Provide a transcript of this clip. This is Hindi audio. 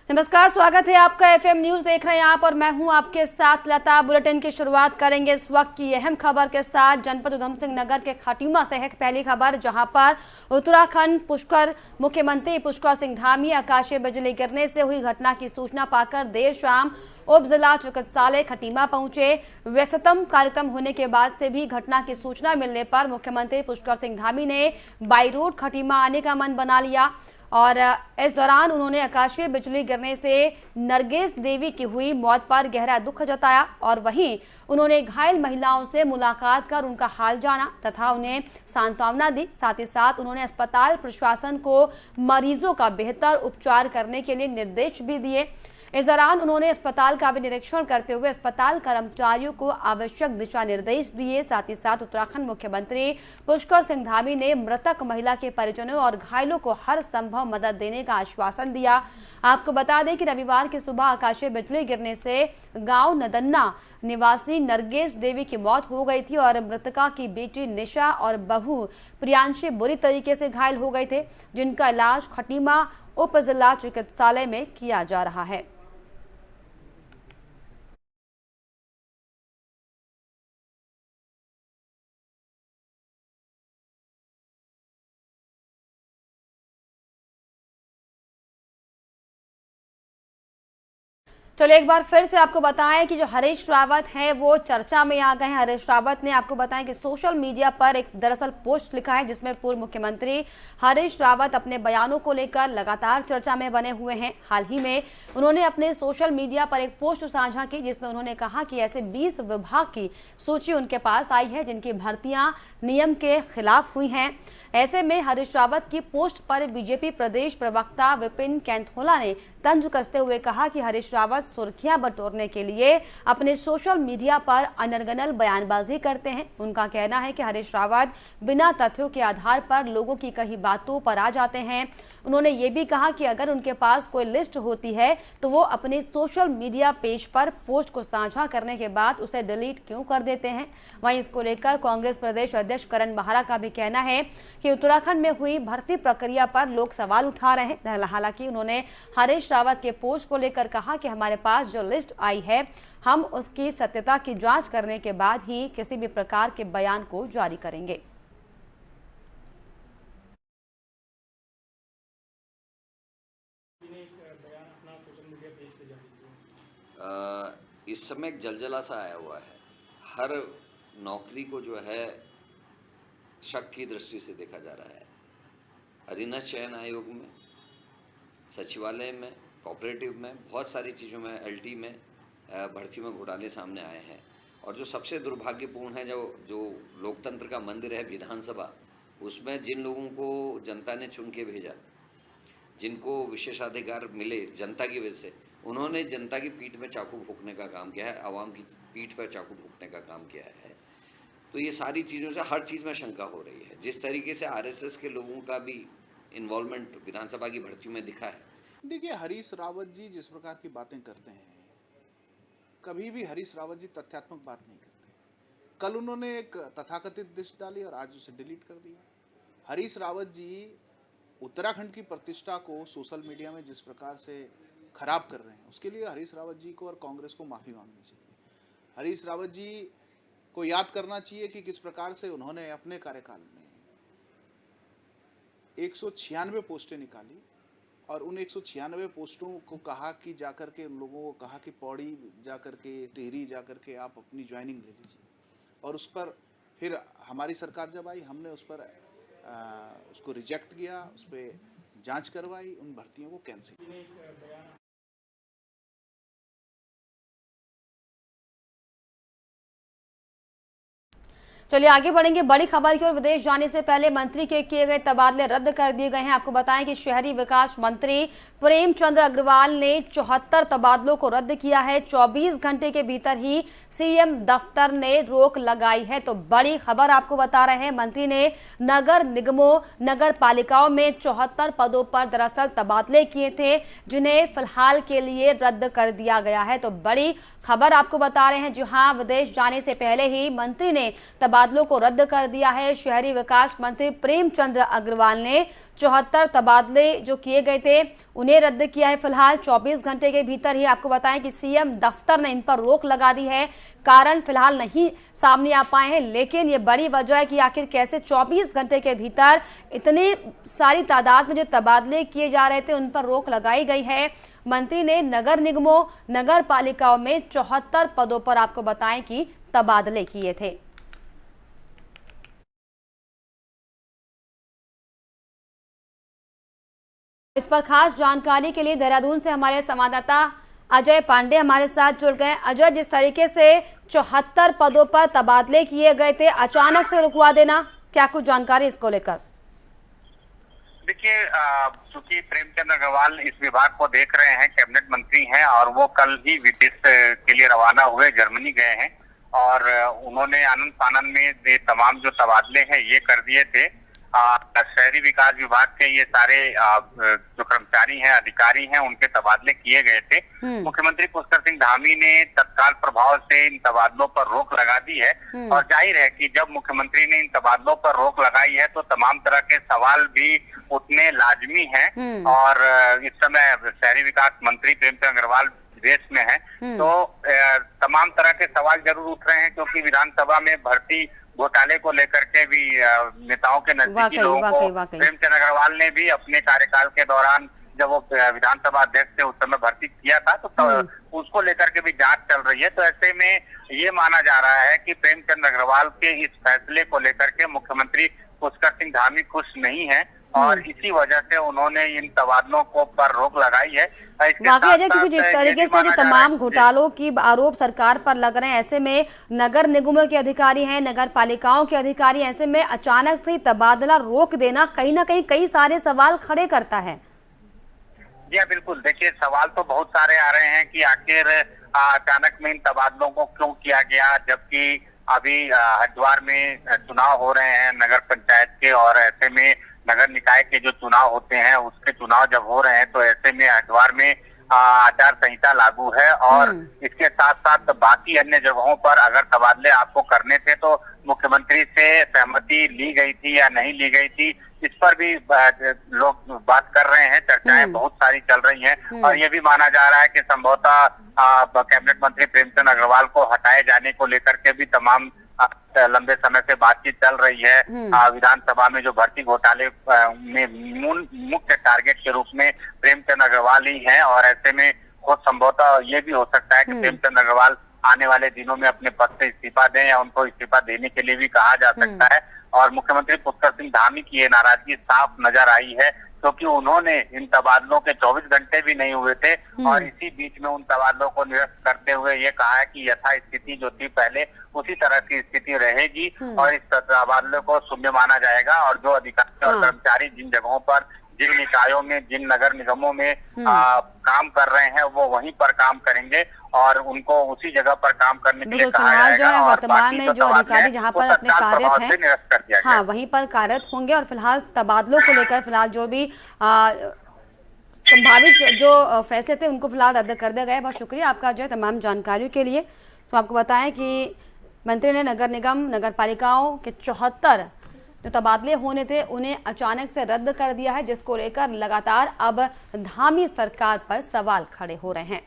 नमस्कार, स्वागत है आपका एफएम न्यूज देख रहे हैं आप और मैं हूं आपके साथ लता। बुलेटिन की शुरुआत करेंगे इस वक्त की अहम खबर के साथ। जनपद उधम सिंह नगर के खटीमा से है पहली खबर, जहां पर उत्तराखंड पुष्कर मुख्यमंत्री पुष्कर सिंह धामी आकाशीय बिजली गिरने से हुई घटना की सूचना पाकर देर शाम उप जिला चिकित्सालय खटीमा पहुंचे। व्यस्ततम कार्यक्रम होने के बाद से भी घटना की सूचना मिलने पर मुख्यमंत्री पुष्कर सिंह धामी ने बाई रोड खटीमा आने का मन बना लिया और इस दौरान उन्होंने आकाशीय बिजली गिरने से नरगिस देवी की हुई मौत पर गहरा दुख जताया और वहीं उन्होंने घायल महिलाओं से मुलाकात कर उनका हाल जाना तथा उन्हें सांत्वना दी। साथ ही साथ उन्होंने अस्पताल प्रशासन को मरीजों का बेहतर उपचार करने के लिए निर्देश भी दिए। इस दौरान उन्होंने अस्पताल का भी निरीक्षण करते हुए अस्पताल कर्मचारियों को आवश्यक दिशा निर्देश दिए। साथ ही साथ उत्तराखंड मुख्यमंत्री पुष्कर सिंह धामी ने मृतक महिला के परिजनों और घायलों को हर संभव मदद देने का आश्वासन दिया। आपको बता दें कि रविवार की सुबह आकाशीय बिजली गिरने से गांव नदन्ना निवासी नरगिस देवी की मौत हो गई थी और मृतका की बेटी निशा और बहू प्रियांशी बुरी तरीके से घायल हो गए थे, जिनका इलाज खटीमा उप जिला चिकित्सालय में किया जा रहा है। चलो एक बार फिर से आपको बताएं कि जो हरीश रावत हैं वो चर्चा में आ गए हैं। हरीश रावत ने आपको बताएं कि सोशल मीडिया पर एक दरअसल पोस्ट लिखा है जिसमें पूर्व मुख्यमंत्री हरीश रावत अपने बयानों को लेकर लगातार चर्चा में बने हुए हैं। हाल ही में उन्होंने अपने सोशल मीडिया पर एक पोस्ट साझा की जिसमें उन्होंने कहा कि ऐसे 20 विभाग की सूची उनके पास आई है जिनकी भर्तियां नियम के खिलाफ हुई हैं। ऐसे में हरीश रावत की पोस्ट पर बीजेपी प्रदेश प्रवक्ता विपिन कैंथोला ने तंज कसते हुए कहा कि हरीश रावत सुर्खियां बटोरने के लिए अपने सोशल मीडिया पर अनर्गल बयानबाजी करते हैं। उनका कहना है कि हरीश रावत बिना तथ्यों के आधार पर लोगों की कही बातों पर आ जाते हैं। उन्होंने ये भी कहा कि अगर उनके पास कोई लिस्ट होती है तो वो अपने सोशल मीडिया पेज पर पोस्ट को साझा करने के बाद उसे डिलीट क्यों कर देते हैं। वहीं इसको लेकर कांग्रेस प्रदेश अध्यक्ष करण बहारा का भी कहना है कि उत्तराखंड में हुई भर्ती प्रक्रिया पर लोग सवाल उठा रहे हैं। हालांकि उन्होंने हरीश रावत के पोस्ट को लेकर कहा कि हमारे पास जो लिस्ट आई है हम उसकी सत्यता की जांच करने के बाद ही किसी भी प्रकार के बयान को जारी करेंगे। इस समय एक जलजला सा आया हुआ है। हर नौकरी को जो है शक की दृष्टि से देखा जा रहा है। अधीनस्थ चयन आयोग में, सचिवालय में, कोऑपरेटिव में, बहुत सारी चीज़ों में, एलटी में भर्ती में घोटाले सामने आए हैं। और जो सबसे दुर्भाग्यपूर्ण है, जो लोकतंत्र का मंदिर है विधानसभा, उसमें जिन लोगों को जनता ने चुन के भेजा, जिनको विशेषाधिकार मिले जनता की वजह से, उन्होंने जनता की पीठ में चाकू फूंकने का काम किया है, आवाम की पीठ पर चाकू फूंकने का काम किया है। तो ये सारी चीज़ों से हर चीज़ में शंका हो रही है। जिस तरीके से आरएसएस के लोगों का भी इन्वॉल्वमेंट विधानसभा की भर्तियों में दिखा है। देखिए, हरीश रावत जी जिस प्रकार की बातें करते हैं, कभी भी हरीश रावत जी तथ्यात्मक बात नहीं करते। कल उन्होंने एक तथाकथित लिस्ट डाली और आज उसे डिलीट कर दिया। हरीश रावत जी उत्तराखंड की प्रतिष्ठा को सोशल मीडिया में जिस प्रकार से खराब कर रहे हैं, उसके लिए हरीश रावत जी को और कांग्रेस को माफी मांगनी चाहिए। हरीश रावत जी को याद करना चाहिए कि किस प्रकार से उन्होंने अपने कार्यकाल में 196 पोस्टें निकाली और उन 196 पोस्टों को कहा कि जाकर के उन लोगों को कहा कि पौड़ी जाकर के, टिहरी जाकर के आप अपनी ज्वाइनिंग ले लीजिए। और उस पर फिर हमारी सरकार जब आई, हमने उस पर उसको रिजेक्ट किया, उस पर जांच करवाई, उन भर्तियों को कैंसिल किया। चलिए आगे बढ़ेंगे बड़ी खबर की ओर। विदेश जाने से पहले मंत्री के किए गए तबादले रद्द कर दिए गए हैं। आपको बताएं कि शहरी विकास मंत्री प्रेमचंद्र अग्रवाल ने 74 तबादलों को रद्द किया है। 24 घंटे के भीतर ही सीएम दफ्तर ने रोक लगाई है। तो बड़ी खबर आपको बता रहे हैं, मंत्री ने नगर निगमों, नगर पालिकाओं में 74 पदों पर दरअसल तबादले किए थे, जिन्हें फिलहाल के लिए रद्द कर दिया गया है। तो बड़ी खबर आपको बता रहे हैं, जी हां, विदेश जाने से पहले ही मंत्री ने तबादलों को रद्द कर दिया है। शहरी विकास मंत्री प्रेमचंद्र अग्रवाल ने 74 तबादले जो किए गए थे उन्हें रद्द किया है। फिलहाल 24 घंटे के भीतर ही आपको बताएं कि सीएम दफ्तर ने इन पर रोक लगा दी है। कारण फिलहाल नहीं सामने आ पाए हैं, लेकिन ये बड़ी वजह है कि आखिर कैसे 24 घंटे के भीतर इतनी सारी तादाद में जो तबादले किए जा रहे थे उन पर रोक लगाई गई है। मंत्री ने नगर निगमों, नगर पालिकाओं में 74 पदों पर आपको बताएं कि तबादले किए थे। इस पर खास जानकारी के लिए देहरादून से हमारे संवाददाता अजय पांडे हमारे साथ जुड़ गए। अजय, जिस तरीके से 74 पदों पर तबादले किए गए थे, अचानक से रुकवा देना, क्या कुछ जानकारी इसको लेकर? देखिए, चूंकि प्रेमचंद्र अग्रवाल इस विभाग को देख रहे हैं, कैबिनेट मंत्री हैं और वो कल ही विदेश के लिए रवाना हुए, जर्मनी गए हैं और उन्होंने आनंद फानंद में तमाम जो तबादले हैं ये कर दिए थे। शहरी विकास विभाग के ये सारे जो कर्मचारी हैं, अधिकारी हैं, उनके तबादले किए गए थे। मुख्यमंत्री पुष्कर सिंह धामी ने तत्काल प्रभाव से इन तबादलों पर रोक लगा दी है और जाहिर है कि जब मुख्यमंत्री ने इन तबादलों पर रोक लगाई है तो तमाम तरह के सवाल भी उतने लाजमी हैं। और इस समय शहरी विकास मंत्री प्रेमचंद्र अग्रवाल विदेश में है, तो तमाम तरह के सवाल जरूर उठ रहे हैं, क्योंकि विधानसभा में भर्ती घोटाले को लेकर के भी नेताओं के नजदीकी लोगों को प्रेमचंद्र अग्रवाल ने भी अपने कार्यकाल के दौरान, जब वो विधानसभा अध्यक्ष थे, उस समय भर्ती किया था, तो उसको लेकर के भी जांच चल रही है। तो ऐसे में ये माना जा रहा है कि प्रेमचंद्र अग्रवाल के इस फैसले को लेकर के मुख्यमंत्री पुष्कर सिंह धामी खुश नहीं है और इसी वजह से उन्होंने इन तबादलों को पर रोक लगाई है। वाकई अजय, क्योंकि जिस तरीके से जो तमाम घोटालों की आरोप सरकार पर लग रहे हैं, ऐसे में नगर निगमों के अधिकारी हैं, नगर पालिकाओं के अधिकारी, ऐसे में अचानक से तबादला रोक देना कहीं ना कहीं कई सारे सवाल खड़े करता है। जी हाँ, बिल्कुल। देखिए, सवाल तो बहुत सारे आ रहे हैं कि आखिर अचानक में इन तबादलों को क्यों किया गया, जबकि अभी हरिद्वार में चुनाव हो रहे हैं नगर पंचायत के, और ऐसे में नगर निकाय के जो चुनाव होते हैं उसके चुनाव जब हो रहे हैं तो ऐसे में हरिद्वार में आचार संहिता लागू है और इसके साथ साथ बाकी अन्य जगहों पर अगर तबादले आपको करने थे तो मुख्यमंत्री से सहमति ली गई थी या नहीं ली गई थी, इस पर भी लोग बात कर रहे हैं, चर्चाएं बहुत सारी चल रही हैं। और ये भी माना जा रहा है कि संभवतः कैबिनेट मंत्री प्रेमचंद्र अग्रवाल को हटाए जाने को लेकर के भी तमाम लंबे समय से बातचीत चल रही है। विधानसभा में जो भर्ती घोटाले में मुख्य टारगेट के रूप में प्रेमचंद्र अग्रवाल ही हैं और ऐसे में बहुत संभवतः ये भी हो सकता है कि प्रेमचंद्र अग्रवाल आने वाले दिनों में अपने पद से इस्तीफा दें या उनको इस्तीफा देने के लिए भी कहा जा सकता है। और मुख्यमंत्री पुष्कर सिंह धामी की ये नाराजगी साफ नजर आई है, क्योंकि उन्होंने इन तबादलों के 24 घंटे भी नहीं हुए थे और इसी बीच में उन तबादलों को निरस्त करते हुए ये कहा है कि यथा स्थिति जो थी पहले उसी तरह की स्थिति रहेगी और इस तबादले को शून्य माना जाएगा और जो अधिकारी और कर्मचारी जिन जगहों पर, जिन निकायों में, जिन नगर निगमों में काम कर रहे हैं वो वहीं पर काम करेंगे और उनको उसी जगह पर काम करने के लिए कहा जाएगा। और वर्तमान में जो अधिकारी जहां पर अपने कार्यरत हैं, हाँ, वहीं पर कार्यरत होंगे। और फिलहाल तबादलों को लेकर फिलहाल जो भी संभावित जो फैसले थे उनको फिलहाल रद्द कर दिया गया। बहुत शुक्रिया आपका जो है तमाम जानकारियों के लिए। तो आपको बताएं कि मंत्री ने नगर निगम, नगर पालिकाओं के 74 जो तबादले होने थे उन्हें अचानक से रद्द कर दिया है, जिसको लेकर लगातार अब धामी सरकार पर सवाल खड़े हो रहे हैं।